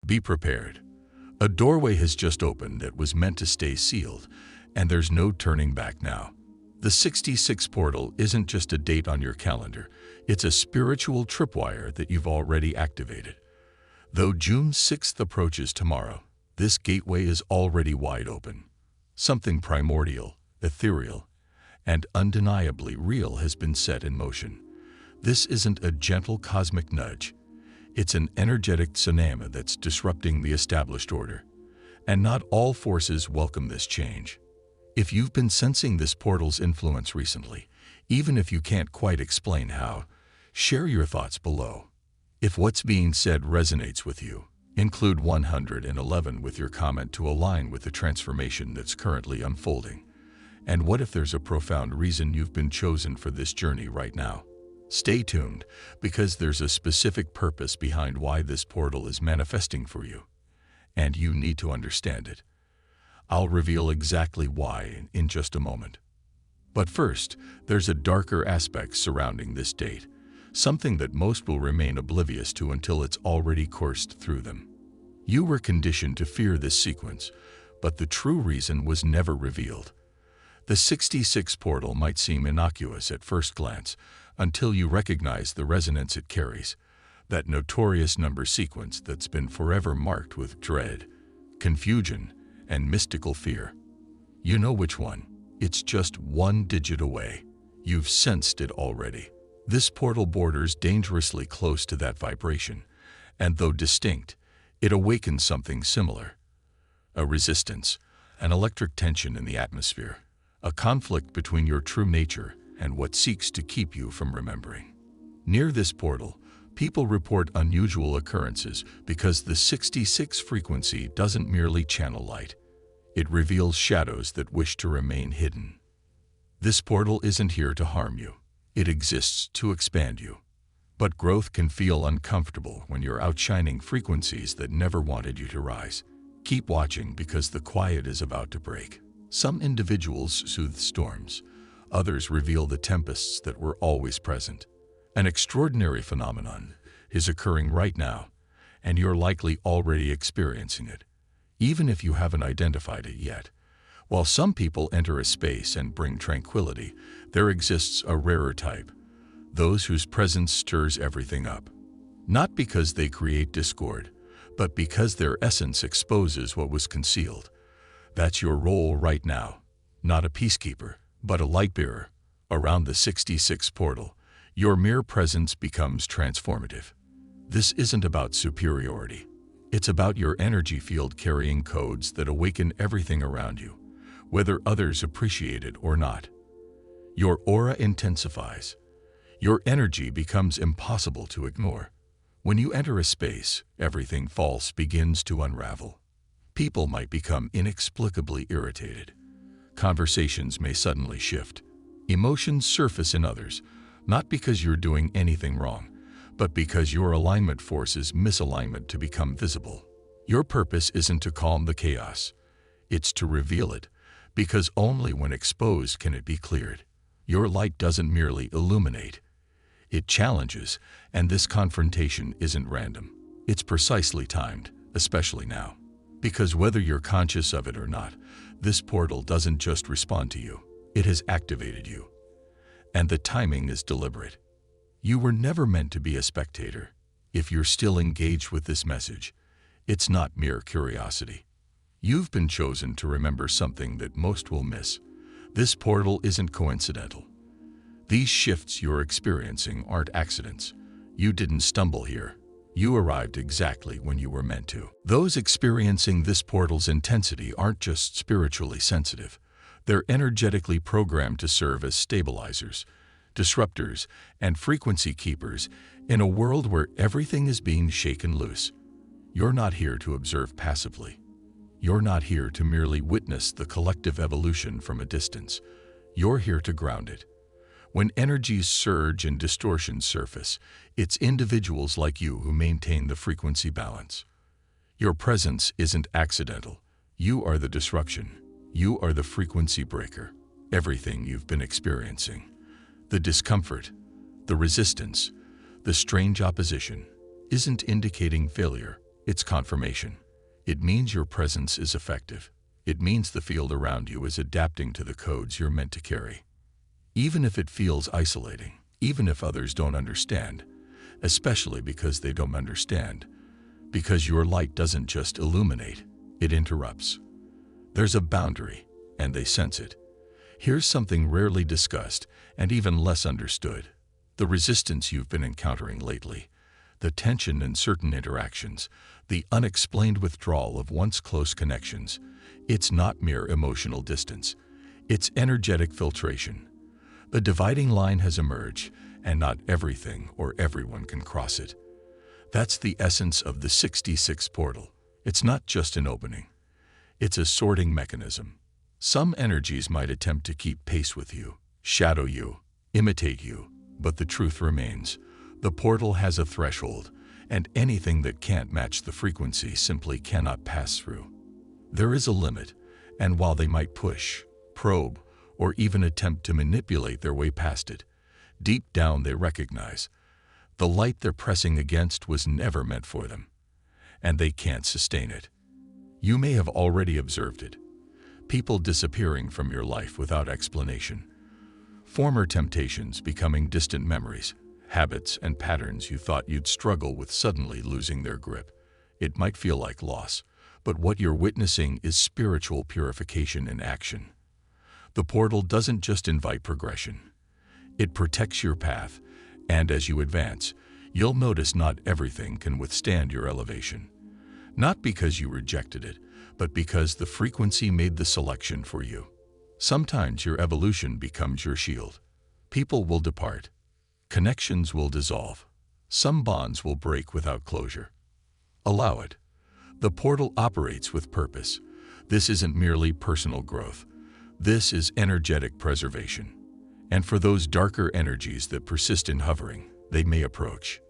Be prepared. A doorway has just opened that was meant to stay sealed, and there's no turning back now. The 66 portal isn't just a date on your calendar, it's a spiritual tripwire that you've already activated. Though June 6th approaches tomorrow, this gateway is already wide open. Something primordial, ethereal, and undeniably real has been set in motion. This isn't a gentle cosmic nudge. It's an energetic tsunami that's disrupting the established order. And not all forces welcome this change. If you've been sensing this portal's influence recently, even if you can't quite explain how, share your thoughts below. If what's being said resonates with you, include 111 with your comment to align with the transformation that's currently unfolding. And what if there's a profound reason you've been chosen for this journey right now? Stay tuned, because there's a specific purpose behind why this portal is manifesting for you, and you need to understand it. I'll reveal exactly why in just a moment. But first, there's a darker aspect surrounding this date, something that most will remain oblivious to until it's already coursed through them. You were conditioned to fear this sequence, but the true reason was never revealed. The 66 portal might seem innocuous at first glance, until you recognize the resonance it carries, that notorious number sequence that's been forever marked with dread, confusion, and mystical fear. You know which one. It's just one digit away. You've sensed it already. This portal borders dangerously close to that vibration, and though distinct, it awakens something similar. A resistance, an electric tension in the atmosphere, a conflict between your true nature and what seeks to keep you from remembering. Near this portal, people report unusual occurrences because the 66 frequency doesn't merely channel light. It reveals shadows that wish to remain hidden. This portal isn't here to harm you. It exists to expand you. But growth can feel uncomfortable when you're outshining frequencies that never wanted you to rise. Keep watching, because the quiet is about to break. Some individuals soothe storms. Others reveal the tempests that were always present. An extraordinary phenomenon is occurring right now, and you're likely already experiencing it, even if you haven't identified it yet. While some people enter a space and bring tranquility, there exists a rarer type, those whose presence stirs everything up. Not because they create discord, but because their essence exposes what was concealed. That's your role right now, not a peacekeeper, but a light bearer. Around the 66 portal, your mere presence becomes transformative. This isn't about superiority. It's about your energy field carrying codes that awaken everything around you, whether others appreciate it or not. Your aura intensifies. Your energy becomes impossible to ignore. When you enter a space, everything false begins to unravel. People might become inexplicably irritated. Conversations may suddenly shift. Emotions surface in others, not because you're doing anything wrong, but because your alignment forces misalignment to become visible. Your purpose isn't to calm the chaos. It's to reveal it, because only when exposed can it be cleared. Your light doesn't merely illuminate. It challenges, and this confrontation isn't random. It's precisely timed, especially now. Because whether you're conscious of it or not, this portal doesn't just respond to you. It has activated you. And the timing is deliberate. You were never meant to be a spectator. If you're still engaged with this message, it's not mere curiosity. You've been chosen to remember something that most will miss. This portal isn't coincidental. These shifts you're experiencing aren't accidents. You didn't stumble here. You arrived exactly when you were meant to. Those experiencing this portal's intensity aren't just spiritually sensitive. They're energetically programmed to serve as stabilizers, disruptors, and frequency keepers in a world where everything is being shaken loose. You're not here to observe passively. You're not here to merely witness the collective evolution from a distance. You're here to ground it. When energies surge and distortions surface, it's individuals like you who maintain the frequency balance. Your presence isn't accidental. You are the disruption. You are the frequency breaker. Everything you've been experiencing, the discomfort, the resistance, the strange opposition, isn't indicating failure. It's confirmation. It means your presence is effective. It means the field around you is adapting to the codes you're meant to carry. Even if it feels isolating, even if others don't understand, especially because they don't understand, because your light doesn't just illuminate, it interrupts. There's a boundary, and they sense it. Here's something rarely discussed and even less understood: the resistance you've been encountering lately, the tension in certain interactions, the unexplained withdrawal of once close connections. It's not mere emotional distance. It's energetic filtration. A dividing line has emerged, and not everything or everyone can cross it. That's the essence of the 66 portal. It's not just an opening. It's a sorting mechanism. Some energies might attempt to keep pace with you, shadow you, imitate you, but the truth remains. The portal has a threshold, and anything that can't match the frequency simply cannot pass through. There is a limit, and while they might push, probe, or even attempt to manipulate their way past it, deep down they recognize the light they're pressing against was never meant for them, and they can't sustain it. You may have already observed it. People disappearing from your life without explanation. Former temptations becoming distant memories. Habits and patterns you thought you'd struggle with suddenly losing their grip. It might feel like loss, but what you're witnessing is spiritual purification in action. The portal doesn't just invite progression. It protects your path, and as you advance, you'll notice not everything can withstand your elevation. Not because you rejected it, but because the frequency made the selection for you. Sometimes your evolution becomes your shield. People will depart. Connections will dissolve. Some bonds will break without closure. Allow it. The portal operates with purpose. This isn't merely personal growth. This is energetic preservation. And for those darker energies that persist in hovering, they may approach.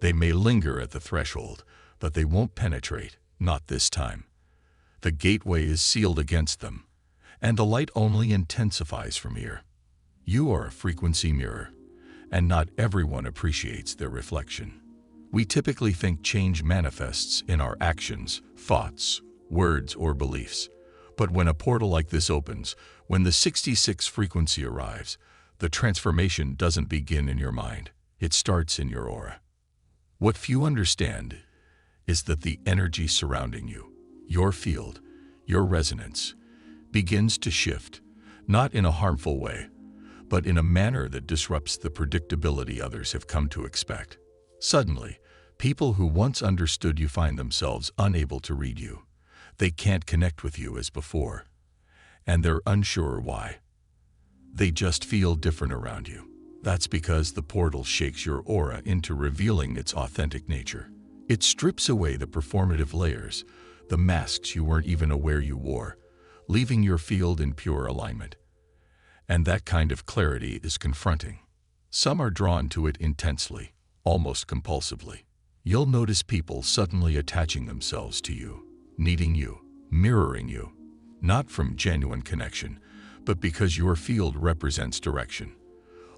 They may linger at the threshold, but they won't penetrate, not this time. The gateway is sealed against them, and the light only intensifies from here. You are a frequency mirror, and not everyone appreciates their reflection. We typically think change manifests in our actions, thoughts, words, or beliefs. But when a portal like this opens, when the 66 frequency arrives, the transformation doesn't begin in your mind. It starts in your aura. What few understand is that the energy surrounding you, your field, your resonance, begins to shift, not in a harmful way, but in a manner that disrupts the predictability others have come to expect. Suddenly, people who once understood you find themselves unable to read you. They can't connect with you as before, and they're unsure why. They just feel different around you. That's because the portal shakes your aura into revealing its authentic nature. It strips away the performative layers, the masks you weren't even aware you wore, leaving your field in pure alignment. And that kind of clarity is confronting. Some are drawn to it intensely, almost compulsively. You'll notice people suddenly attaching themselves to you, needing you, mirroring you, not from genuine connection, but because your field represents direction.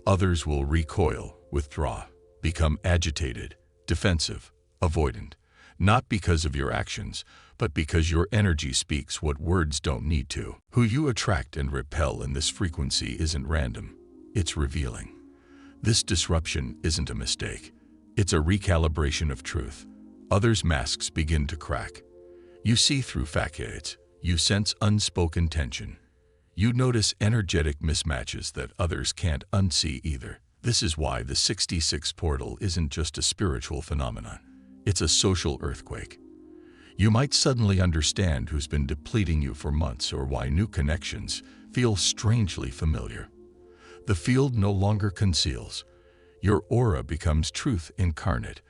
Others will recoil, withdraw, become agitated, defensive, avoidant, not because of your actions, but because your energy speaks what words don't need to. Who you attract and repel in this frequency isn't random, it's revealing. This disruption isn't a mistake. It's a recalibration of truth. Others' masks begin to crack. You see through facades. You sense unspoken tension. You notice energetic mismatches that others can't unsee either. This is why the 66 portal isn't just a spiritual phenomenon. It's a social earthquake. You might suddenly understand who's been depleting you for months or why new connections feel strangely familiar. The field no longer conceals. Your aura becomes truth incarnate,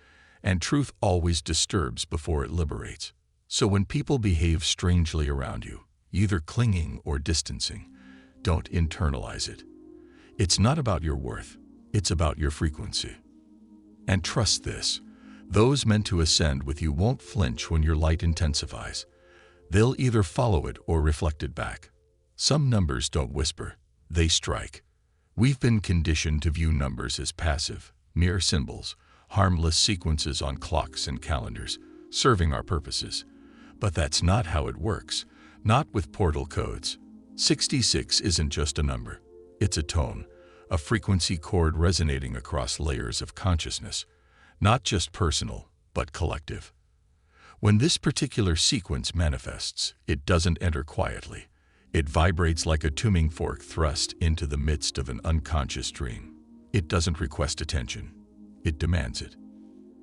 and truth always disturbs before it liberates. So when people behave strangely around you, either clinging or distancing, don't internalize it. It's not about your worth, it's about your frequency. And trust this, those meant to ascend with you won't flinch when your light intensifies. They'll either follow it or reflect it back. Some numbers don't whisper, they strike. We've been conditioned to view numbers as passive, mere symbols, harmless sequences on clocks and calendars. serving our purposes. But that's not how it works. Not with portal codes. 66 isn't just a number. It's a tone, a frequency chord resonating across layers of consciousness, not just personal, but collective. When this particular sequence manifests, it doesn't enter quietly. It vibrates like a tuning fork thrust into the midst of an unconscious dream. It doesn't request attention. It demands it.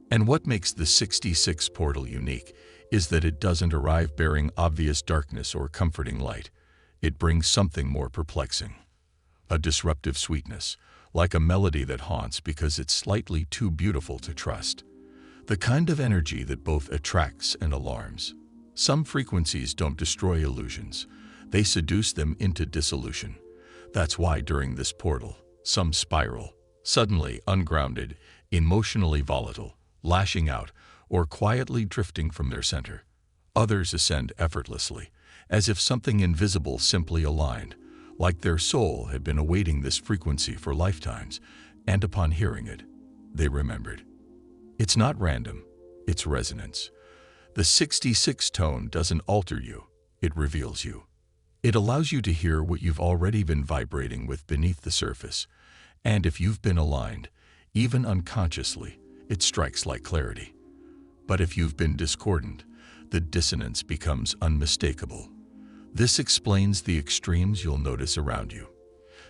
And what makes the 66 portal unique is that it doesn't arrive bearing obvious darkness or comforting light. It brings something more perplexing. A disruptive sweetness, like a melody that haunts because it's slightly too beautiful to trust. The kind of energy that both attracts and alarms. Some frequencies don't destroy illusions. They seduce them into dissolution. That's why during this portal, some spiral, suddenly ungrounded, emotionally volatile, lashing out, or quietly drifting from their center. Others ascend effortlessly, as if something invisible simply aligned, like their soul had been awaiting this frequency for lifetimes, and upon hearing it, they remembered. It's not random, it's resonance. The 66 tone doesn't alter you, it reveals you. It allows you to hear what you've already been vibrating with beneath the surface, and if you've been aligned, even unconsciously, it strikes like clarity. But if you've been discordant, the dissonance becomes unmistakable. This explains the extremes you'll notice around you.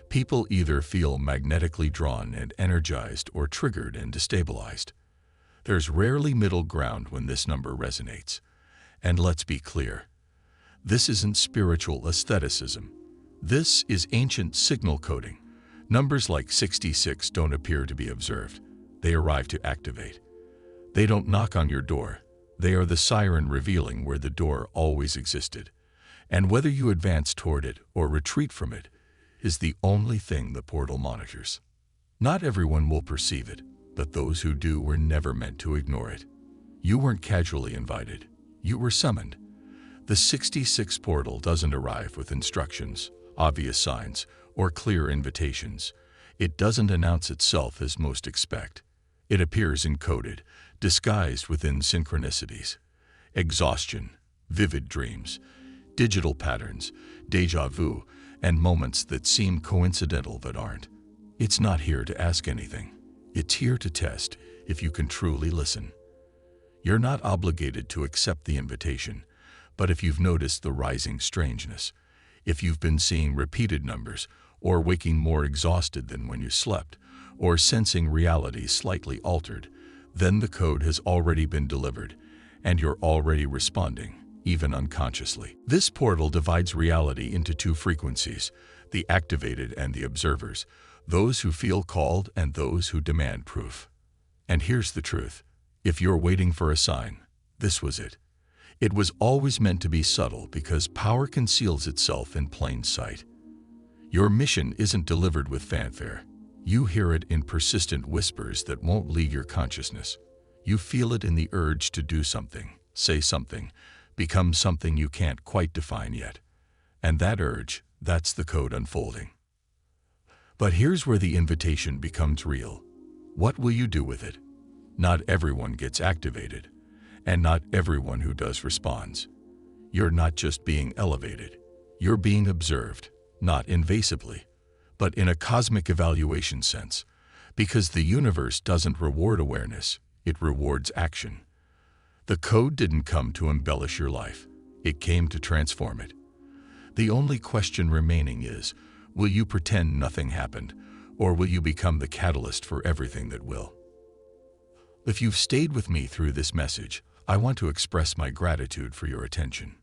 People either feel magnetically drawn and energized or triggered and destabilized. There's rarely middle ground when this number resonates. And let's be clear, this isn't spiritual aestheticism. This is ancient signal coding. Numbers like 66 don't appear to be observed. They arrive to activate. They don't knock on your door. They are the siren revealing where the door always existed. And whether you advance toward it or retreat from it is the only thing the portal monitors. Not everyone will perceive it, but those who do were never meant to ignore it. You weren't casually invited. You were summoned. The 66 portal doesn't arrive with instructions, obvious signs, or clear invitations. It doesn't announce itself as most expect. It appears encoded, disguised within synchronicities. Exhaustion, vivid dreams, digital patterns, déjà vu, and moments that seem coincidental but aren't. It's not here to ask anything. It's here to test if you can truly listen. You're not obligated to accept the invitation, but if you've noticed the rising strangeness, if you've been seeing repeated numbers, or waking more exhausted than when you slept, or sensing reality slightly altered, then the code has already been delivered, and you're already responding, even unconsciously. This portal divides reality into two frequencies, the activated and the observers, those who feel called and those who demand proof. And here's the truth. If you're waiting for a sign, this was it. It was always meant to be subtle because power conceals itself in plain sight. Your mission isn't delivered with fanfare. You hear it in persistent whispers that won't leave your consciousness. You feel it in the urge to do something, say something, become something you can't quite define yet. And that urge, that's the code unfolding. But here's where the invitation becomes real. What will you do with it? Not everyone gets activated, and not everyone who does responds. You're not just being elevated. You're being observed, not invasively, but in a cosmic evaluation sense, because the universe doesn't reward awareness, it rewards action. The code didn't come to embellish your life. It came to transform it. The only question remaining is, will you pretend nothing happened, or will you become the catalyst for everything that will? If you've stayed with me through this message, I want to express my gratitude for your attention.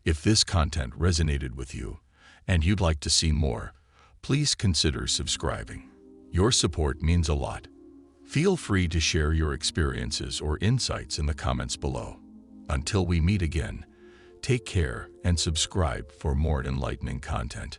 If this content resonated with you, and you'd like to see more, please consider subscribing. Your support means a lot. Feel free to share your experiences or insights in the comments below. Until we meet again, take care and subscribe for more enlightening content.